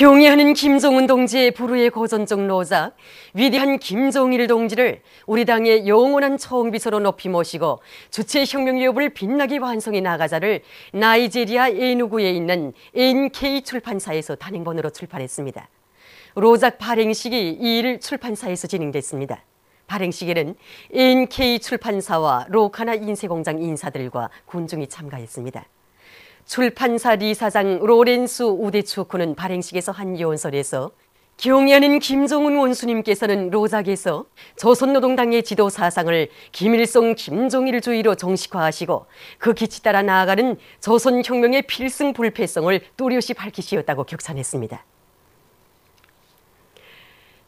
경애하는 김정은 동지의 불후의 고전적 노작, 위대한 김정일 동지를 우리 당의 영원한 총비서로 높이 모시고 주체혁명 여부를 빛나게 완성해 나가자를 나이지리아 에누구에 있는 NK 출판사에서 단행본으로 출판했습니다. 로작 발행식이 2일 출판사에서 진행됐습니다. 발행식에는 NK 출판사와 로카나 인쇄공장 인사들과 군중이 참가했습니다. 출판사 리사장 로렌수 우데추쿠는 발행식에서 한 연설에서 경애하는 김정은 원수님께서는 로작에서 조선노동당의 지도 사상을 김일성 김정일주의로 정식화하시고 그 기치 따라 나아가는 조선혁명의 필승 불패성을 뚜렷이 밝히시었다고 격찬했습니다.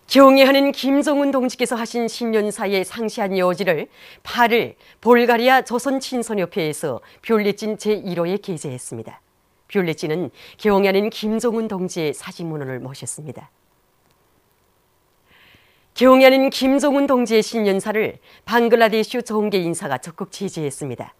경애하는 김정은 동지께서 하신 신년사의 상시한 여지를 8일 볼가리아 조선친선협회에서 뷸레진 제1호에 게재했습니다. 뷸레진은 경애하는 김정은 동지의 사직문헌을 모셨습니다. 경애하는 김정은 동지의 신년사를 방글라데슈 정계 인사가 적극 지지했습니다.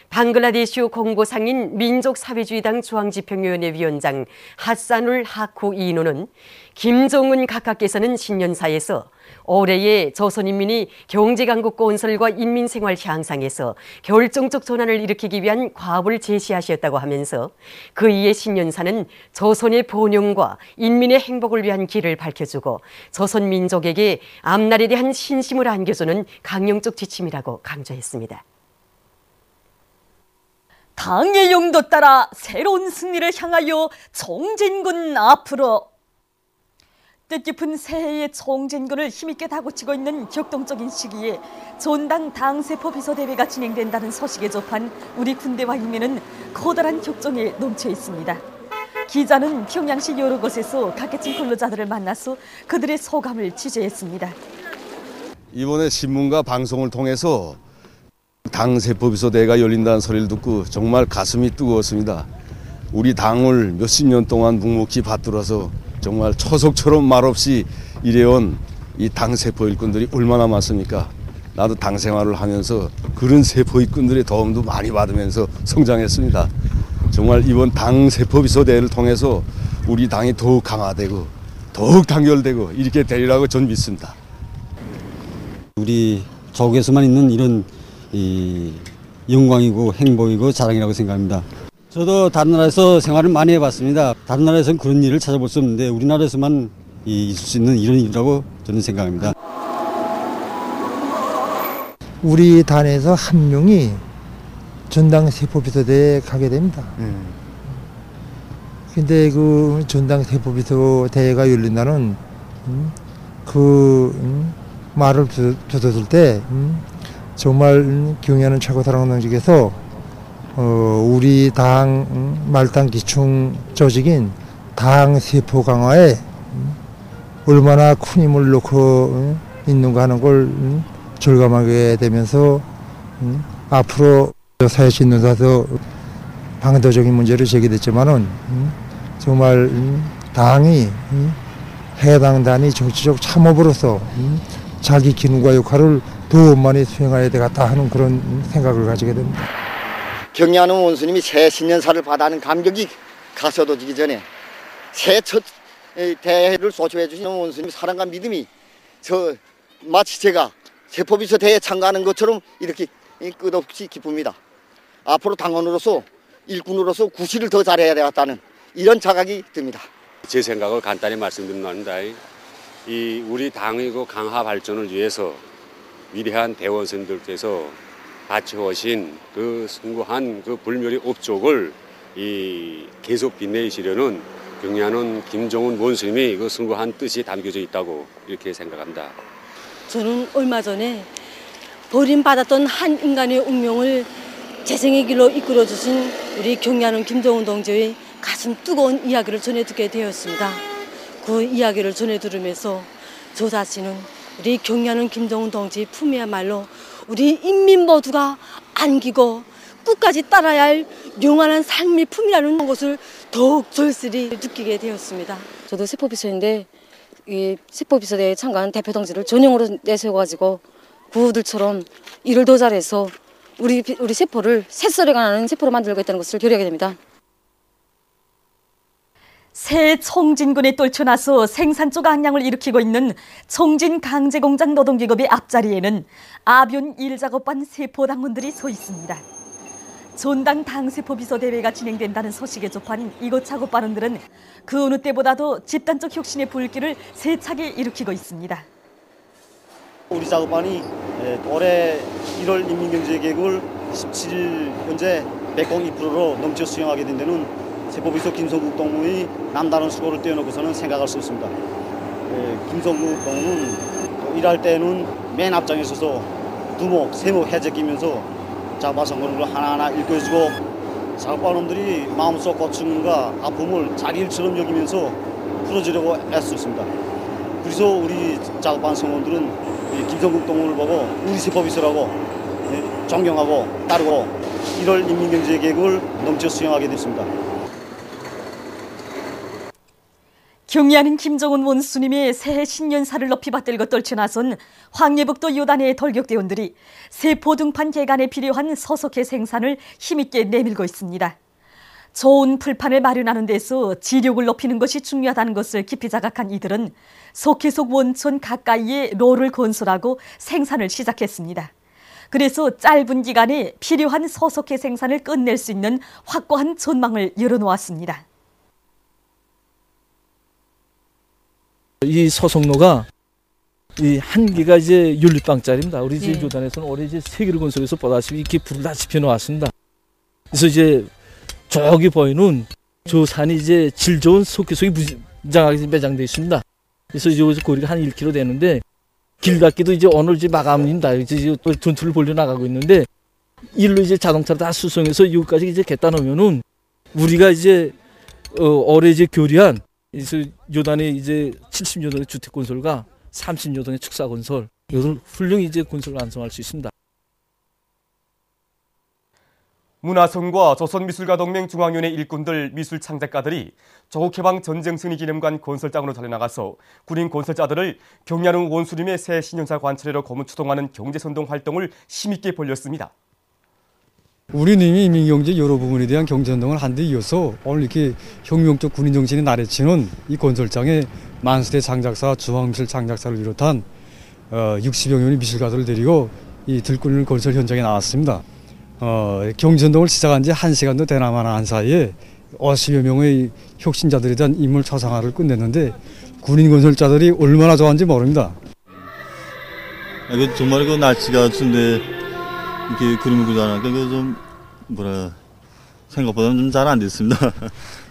방글라데슈 공보상인 민족사회주의당 중앙집행위원회 위원장 하산울 하쿠 이노는 김정은 각하께서는 신년사에서 올해의 조선인민이 경제강국 건설과 인민생활 향상에서 결정적 전환을 일으키기 위한 과업을 제시하셨다고 하면서 그이의 신년사는 조선의 번영과 인민의 행복을 위한 길을 밝혀주고 조선 민족에게 앞날에 대한 신심을 안겨주는 강령적 지침이라고 강조했습니다. 당의 용도 따라 새로운 승리를 향하여 정진군 앞으로. 뜻깊은 새해의 정진군을 힘있게 다구치고 있는 격동적인 시기에 전당 당세포 비서대회가 진행된다는 소식에 접한 우리 군대와 인민은 커다란 격정에 넘쳐 있습니다. 기자는 평양시 여러 곳에서 각계층 근로자들을 만나서 그들의 소감을 취재했습니다. 이번에 신문과 방송을 통해서 당세포비서대회가 열린다는 소리를 듣고 정말 가슴이 뜨거웠습니다. 우리 당을 몇십 년 동안 묵묵히 받들어서 정말 초석처럼 말없이 일해온 이 당세포 일꾼들이 얼마나 많습니까? 나도 당 생활을 하면서 그런 세포 일꾼들의 도움도 많이 받으면서 성장했습니다. 정말 이번 당세포비서대회를 통해서 우리 당이 더욱 강화되고 더욱 단결되고 이렇게 되리라고 저는 믿습니다. 우리 조국에서만 있는 이런 영광이고 행복이고 자랑이라고 생각합니다. 저도 다른 나라에서 생활을 많이 해봤습니다. 다른 나라에서는 그런 일을 찾아볼 수 없는데 우리나라에서만 있을 수 있는 이런 일이라고 저는 생각합니다. 우리 단에서 한 명이 전당 세포비서대회에 가게 됩니다. 근데 그 전당 세포비서대회가 열린다는 말을 들었을 때 정말 경애하는 최고사랑 당직에서 우리 당 말단 기충 조직인 당 세포 강화에 얼마나 큰 힘을 놓고 있는가 하는 걸 절감하게 되면서 앞으로 사회신문사에서 방도적인 문제를 제기됐지만은 정말 당이 해당단이 정치적 참모로서 자기 기능과 역할을 더 많이 수행해야 되겠다 하는 그런 생각을 가지게 됩니다. 경애하는 원수님이 새 신년사를 받아하는 감격이 가서도지기 전에 새 첫 대회를 소집해 주시는 원수님 사랑과 믿음이 마치 제가 세포비서 대회에 참가하는 것처럼 이렇게 끝없이 기쁩니다. 앞으로 당원으로서 일꾼으로서 구실을 더 잘해야 되겠다는 이런 자각이 듭니다. 제 생각을 간단히 말씀드립니다. 이 우리 당의 그 강화 발전을 위해서 위대한 대원선들께서 바쳐오신 그 숭고한 그 불멸의 업적을 계속 빛내시려는 경애하는 김정은 원수님의 그 숭고한 뜻이 담겨져 있다고 이렇게 생각합니다. 저는 얼마 전에 버림받았던 한 인간의 운명을 재생의 길로 이끌어주신 우리 경애하는 김정은 동지의 가슴 뜨거운 이야기를 전해 듣게 되었습니다. 그 이야기를 전해 들으면서 저 자신은 우리 경애하는 김정은 동지 품이야말로 우리 인민 모두가 안기고 끝까지 따라야 할 영원한 삶의 품이라는 것을 더욱 절실히 느끼게 되었습니다. 저도 세포비서인데 이 세포비서대회에 참가한 대표 동지를 전용으로 내세워가지고 구우들처럼 일을 더 잘해서 우리 세포를 새소리가 나는 세포로 만들고 있다는 것을 결의하게 됩니다. 새 청진군에 떨쳐나서 생산 쪽 악량을 일으키고 있는 청진 강제공장 노동기업의 앞자리에는 아변 일작업반 세포 당원들이 서 있습니다. 전당 당세포 비서 대회가 진행된다는 소식에 접한 이곳 작업반원들은 그 어느 때보다도 집단적 혁신의 불길을 세차게 일으키고 있습니다. 우리 작업반이 올해 1월 인민경제계획을 17일 현재 102%로 넘쳐 수행하게 된 데는 세포비서 김성국 동무의 남다른 수고를 떼어놓고서는 생각할 수 없습니다. 김성국 동무는 일할 때는 맨 앞장에 서서 두목, 세목 해제끼면서 작업반 선거를 하나하나 일궈주고 작업반원들이 마음속 고충과 아픔을 자기 일처럼 여기면서 풀어주려고 애썼습니다. 그래서 우리 작업반 성원들은 김성국 동무를 보고 우리 세포비서라고 존경하고 따르고 1월 인민경제계획을 넘쳐 수행하게 됐습니다. 경의하는 김정은 원수님의 새해 신년사를 높이 받들고 떨쳐나선 황예북도 요단의 돌격대원들이 세포 등판 개간에 필요한 소속해 생산을 힘있게 내밀고 있습니다. 좋은 풀판을 마련하는 데서 지력을 높이는 것이 중요하다는 것을 깊이 자각한 이들은 속해속 원천 가까이에 로를 건설하고 생산을 시작했습니다. 그래서 짧은 기간에 필요한 소속해 생산을 끝낼 수 있는 확고한 전망을 열어놓았습니다. 이 소속로가 이 한 개가 이제 율리방짜리입니다. 우리 집 요단에서는 올해 이제 3개를 건설해서 보다시피 이렇게 불을 다 지펴놓았습니다. 그래서 이제 저기 보이는 저 산이 이제 질 좋은 속해속이 무장하게 매장되어 있습니다. 그래서 여기서 거리가 한 1km 되는데 길 닫기도 이제 오늘 이제 마감입니다. 이제 전투를 벌려 나가고 있는데 일로 이제 자동차를 다 수송해서 여기까지 이제 갖다 놓으면은 우리가 이제 올해 이제 교리한 그래서 요단에 이제 70여 동의 주택 건설과 30여 동의 축사 건설 이것을 훌륭히 이제 건설을 완성할 수 있습니다. 문화성과 조선미술가동맹 중앙위원회 일꾼들 미술 창작가들이 조국해방 전쟁 승리 기념관 건설장으로 달려나가서 군인 건설자들을 경야릉 원수림의 새 신년사 관찰회로 고문 추동하는 경제선동 활동을 힘있게 벌였습니다. 우리는 이미 인민경제 여러 부분에 대한 경제운동을 한 데 이어서 오늘 이렇게 혁명적 군인정신의 나래치는 이 건설장에 만수대 창작사, 중앙미술 창작사를 비롯한 60여 명의 미술가들을 데리고 이 들끓는 건설 현장에 나왔습니다. 경제운동을 시작한 지 1시간도 되나마나 한 사이에 50여 명의 혁신자들에 대한 인물 초상화를 끝냈는데 군인 건설자들이 얼마나 좋아하는지 모릅니다. 정말 그 날씨가 추운데 이렇게 그림을 그리다니까 이게 좀 생각보다는 좀 잘 안 됐습니다.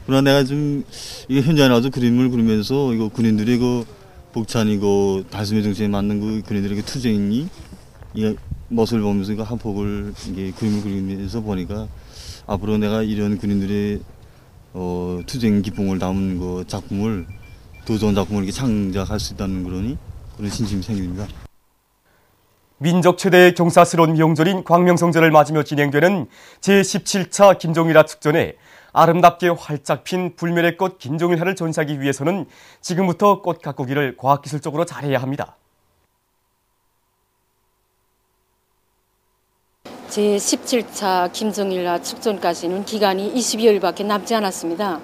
그러나 내가 좀 이게 현장에 나와서 그림을 그리면서 이거 군인들이 그 복찬이고 달섬의 정신에 맞는 그 군인들에게 투쟁이 이 모습을 보면서 이거 한 폭을 이게 그림을 그리면서 보니까 앞으로 내가 이런 군인들의 투쟁 기쁨을 담은 그 작품을 더 좋은 작품을 이렇게 창작할 수 있다는 그런 신심이 생깁니다. 민족 최대의 경사스러운 명절인 광명성절을 맞으며 진행되는 제17차 김종일화 축전에 아름답게 활짝 핀 불멸의 꽃 김종일화를 전시하기 위해서는 지금부터 꽃 가꾸기를 과학기술적으로 잘해야 합니다. 제17차 김종일화 축전까지는 기간이 20여일밖에 남지 않았습니다.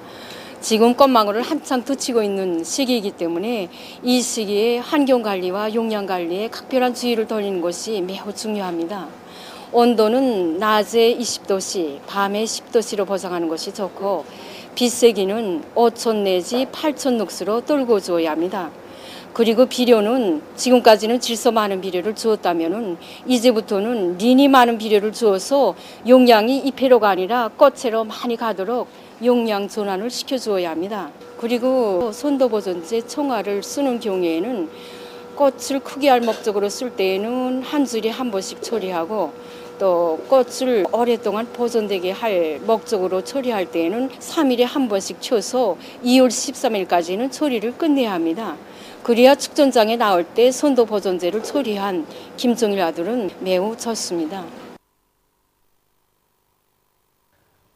지금 꽃망울을 한창 돋치고 있는 시기이기 때문에 이 시기에 환경관리와 용량관리에 각별한 주의를 돌리는 것이 매우 중요합니다. 온도는 낮에 20도씨, 밤에 10도씨로 보정하는 것이 좋고 빛세기는 5천 내지 8천 룩스로 떨고 주어야 합니다. 그리고 비료는 지금까지는 질소 많은 비료를 주었다면 이제부터는 린이 많은 비료를 주어서 용량이 잎회로가 아니라 꽃회로 많이 가도록 용량 전환을 시켜주어야 합니다. 그리고 선도보존제 청화를 쓰는 경우에는 꽃을 크게 할 목적으로 쓸 때에는 한 줄에 한 번씩 처리하고 또 꽃을 오랫동안 보존되게 할 목적으로 처리할 때에는 3일에 한 번씩 쳐서 2월 13일까지는 처리를 끝내야 합니다. 그래야 축전장에 나올 때 선도보존제를 처리한 김종일화들은 매우 좋습니다.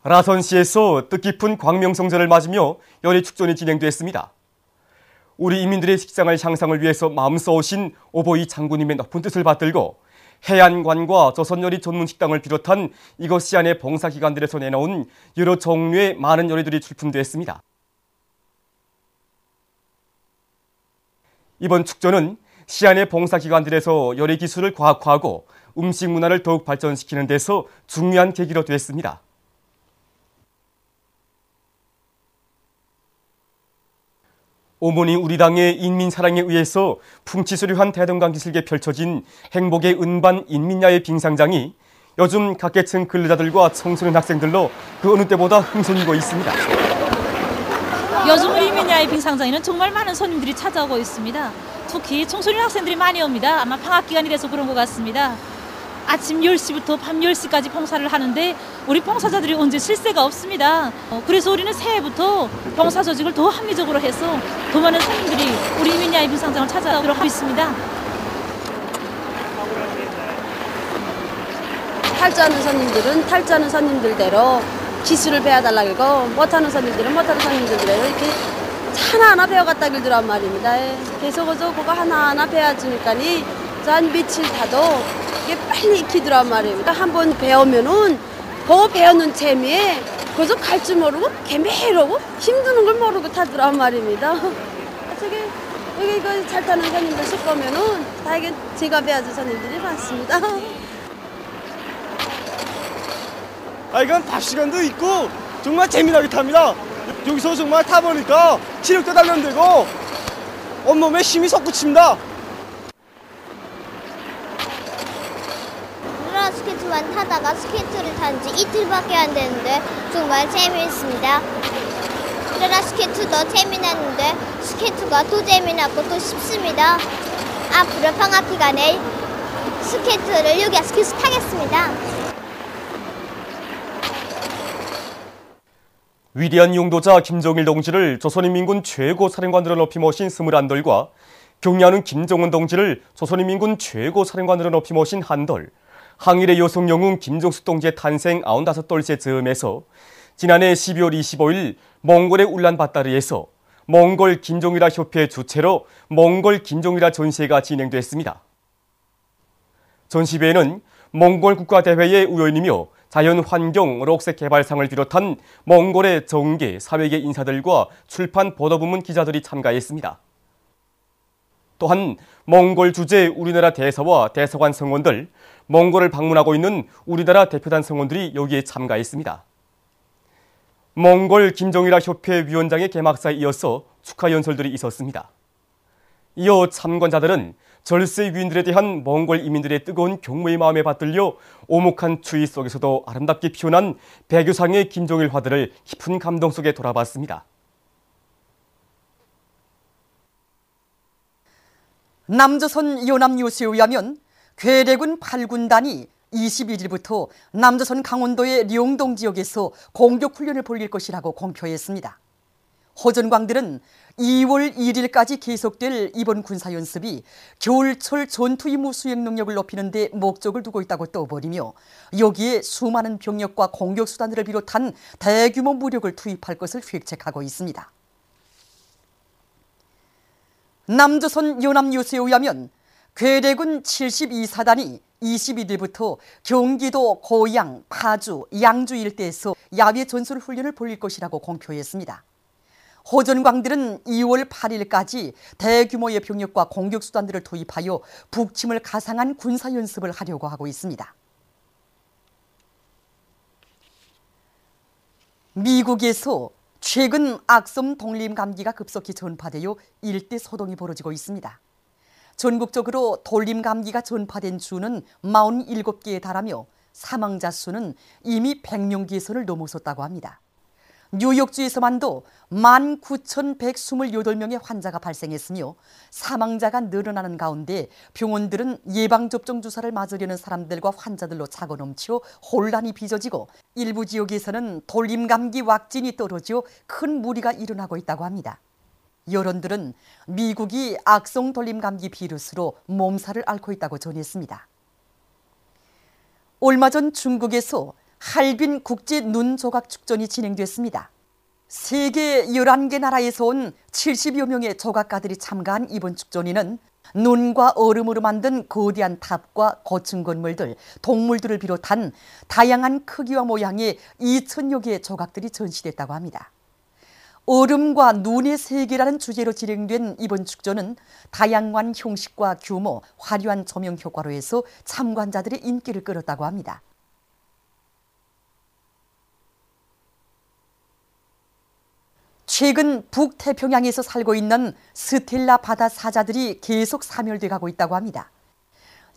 라선시에서 뜻깊은 광명성절을 맞으며 연희 축전이 진행됐습니다. 우리 인민들의 식상을 향상을 위해서 마음 써오신 오보이 장군님의 높은 뜻을 받들고 해안관과 조선요리 전문식당을 비롯한 이곳 시안의 봉사기관들에서 내놓은 여러 종류의 많은 요리들이 출품됐습니다. 이번 축전은 시안의 봉사기관들에서 요리 기술을 과학화하고 음식 문화를 더욱 발전시키는 데서 중요한 계기로 됐습니다. 오모니 우리 당의 인민사랑에 의해서 풍치수려한 대동강 기슭에 펼쳐진 행복의 은반 인민야의 빙상장이 요즘 각계층 근로자들과 청소년 학생들로 그 어느 때보다 흥성이고 있습니다. 요즘 우리 인민야의 빙상장에는 정말 많은 손님들이 찾아오고 있습니다. 특히 청소년 학생들이 많이 옵니다. 아마 방학기간이라서 그런 것 같습니다. 아침 10시부터 밤 10시까지 봉사를 하는데 우리 봉사자들이 언제 쉴 새가 없습니다. 그래서 우리는 새해부터 봉사 조직을 더 합리적으로 해서 더 많은 손님들이 우리 인민야의 빙상장을 찾아오도록 하고 있습니다. 탈주하는 손님들은 탈주하는 손님들대로 기술을 배워달라고 하고 못하는 손님들은 못하는 손님들대로 이렇게 하나하나 배워갔다 길더란 말입니다. 계속해서 그거 하나하나 배워주니까 한 며칠 타도 이게 빨리 익히더란 말입니다. 한번 배우면은 그거 배우는 재미에 그저 갈 줄 모르고 개매이러고 힘드는 걸 모르고 타더란 말입니다. 여기 이거 잘 타는 손님들 실 거면은 다 이게 제가 배워준 손님들이 많습니다. 이건 밥 시간도 있고 정말 재미나게 탑니다. 여기서 정말 타보니까 체력도 단련되고 온몸에 힘이 솟구칩니다. 롤러스케이트만 타다가 스케이트를 탄 지 이틀밖에 안 되는데 정말 재미있습니다. 롤러스케이트도 재미났는데 스케이트가 더 재미났고 더 쉽습니다. 앞으로 방학 기간에 스케이트를 여기 스케이트 타겠습니다. 위대한 용도자 김정일 동지를 조선인민군 최고 사령관으로 높이 모신 스물한돌과 경례하는 김정은 동지를 조선인민군 최고 사령관으로 높이 모신 한돌, 항일의 여성 영웅 김정숙 동지의 탄생 95돌째 즈음에서 지난해 12월 25일 몽골의 울란바타르에서 몽골 김정일화 협회 주최로 몽골 김정일화 전시회가 진행됐습니다. 전시회에는 몽골 국가대회의 우연이며 자연환경 록색 개발상을 비롯한 몽골의 정계, 사회계 인사들과 출판 보도부문 기자들이 참가했습니다. 또한 몽골 주재 우리나라 대사와 대사관 성원들, 몽골을 방문하고 있는 우리나라 대표단 성원들이 여기에 참가했습니다. 몽골 김정일화 협회 위원장의 개막사에 이어서 축하 연설들이 있었습니다. 이어 참관자들은 절세 위인들에 대한 몽골 이민들의 뜨거운 경무의 마음에 받들려 오목한 추위 속에서도 아름답게 피어난 백유상의 김정일 화들을 깊은 감동 속에 돌아봤습니다. 남조선 연합뉴스에 의하면 괴뢰군 8군단이 21일부터 남조선 강원도의 룡동 지역에서 공격훈련을 벌일 것이라고 공표했습니다. 호전광들은 2월 1일까지 계속될 이번 군사연습이 겨울철 전투 임무 수행 능력을 높이는 데 목적을 두고 있다고 떠버리며 여기에 수많은 병력과 공격수단들을 비롯한 대규모 무력을 투입할 것을 획책하고 있습니다. 남조선 연합뉴스에 의하면 괴뢰군 72사단이 21일부터 경기도 고양, 파주, 양주 일대에서 야외 전술 훈련을 벌일 것이라고 공표했습니다. 호전광들은 2월 8일까지 대규모의 병력과 공격수단들을 투입하여 북침을 가상한 군사연습을 하려고 하고 있습니다. 미국에서 최근 악성 독림 감기가 급속히 전파되어 일대 소동이 벌어지고 있습니다. 전국적으로 독림 감기가 전파된 주는 47개에 달하며 사망자 수는 이미 100명 기선을 넘어섰다고 합니다. 뉴욕주에서만도 19,128명의 환자가 발생했으며 사망자가 늘어나는 가운데 병원들은 예방접종 주사를 맞으려는 사람들과 환자들로 차고 넘치어 혼란이 빚어지고 일부 지역에서는 독림감기 확진이 떨어져 큰 무리가 일어나고 있다고 합니다. 여론들은 미국이 악성 독림감기 비루스로 몸살을 앓고 있다고 전했습니다. 얼마 전 중국에서 할빈 국제 눈조각 축전이 진행됐습니다. 세계 11개 나라에서 온 70여 명의 조각가들이 참가한 이번 축전에는 눈과 얼음으로 만든 거대한 탑과 고층 건물들, 동물들을 비롯한 다양한 크기와 모양의 2,000여 개의 조각들이 전시됐다고 합니다. 얼음과 눈의 세계라는 주제로 진행된 이번 축제는 다양한 형식과 규모, 화려한 조명 효과로 해서 참관자들의 인기를 끌었다고 합니다. 최근 북태평양에서 살고 있는 스텔라 바다 사자들이 계속 사멸돼 가고 있다고 합니다.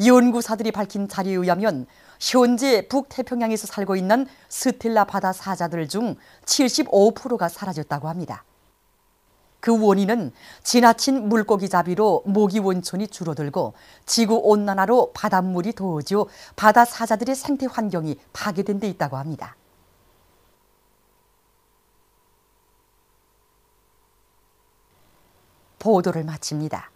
연구사들이 밝힌 자료에 의하면 현재 북태평양에서 살고 있는 스텔라 바다 사자들 중 75%가 사라졌다고 합니다. 그 원인은 지나친 물고기 잡이로 모기 원천이 줄어들고 지구온난화로 바닷물이 더워져 바다 사자들의 생태 환경이 파괴된 데 있다고 합니다. 보도를 마칩니다.